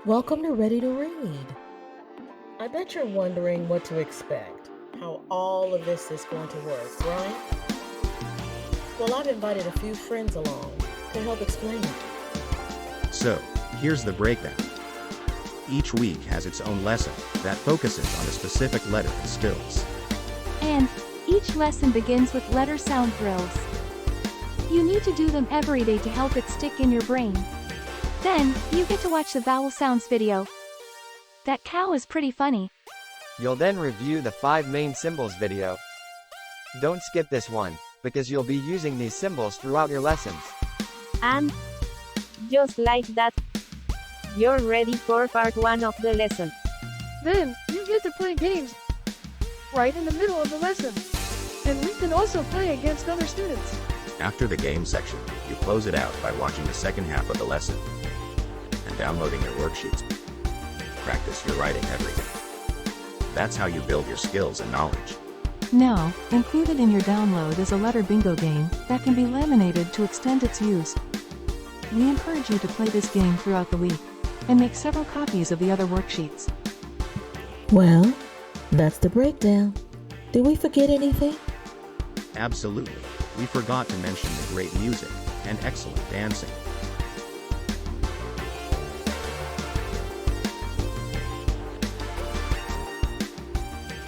Welcome to Ready to Read. I bet you're wondering what to expect, how all of this is going to work, right? Well, I've invited a few friends along to help explain it. So, here's the breakdown. Each week has its own lesson that focuses on a specific letter and skills. And each lesson begins with letter sound drills. You need to do them every day to help it stick in your brain. Then, you get to watch the vowel sounds video. That cow is pretty funny. You'll then review the 5 main symbols video. Don't skip this one, because you'll be using these symbols throughout your lessons. And, just like that, you're ready for part 1 of the lesson. Then, you get to play games right in the middle of the lesson. And we can also play against other students. After the game section, you close it out by watching the second half of the lesson and downloading your worksheets. Practice your writing every day. That's how you build your skills and knowledge. Now, included in your download is a letter bingo game that can be laminated to extend its use. We encourage you to play this game throughout the week and make several copies of the other worksheets. Well, that's the breakdown. Did we forget anything? Absolutely. We forgot to mention the great music and excellent dancing.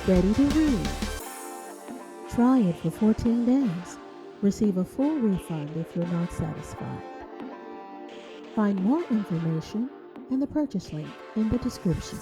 Ready to Read. Try it for 14 days. Receive a full refund if you're not satisfied. Find more information and the purchase link in the description.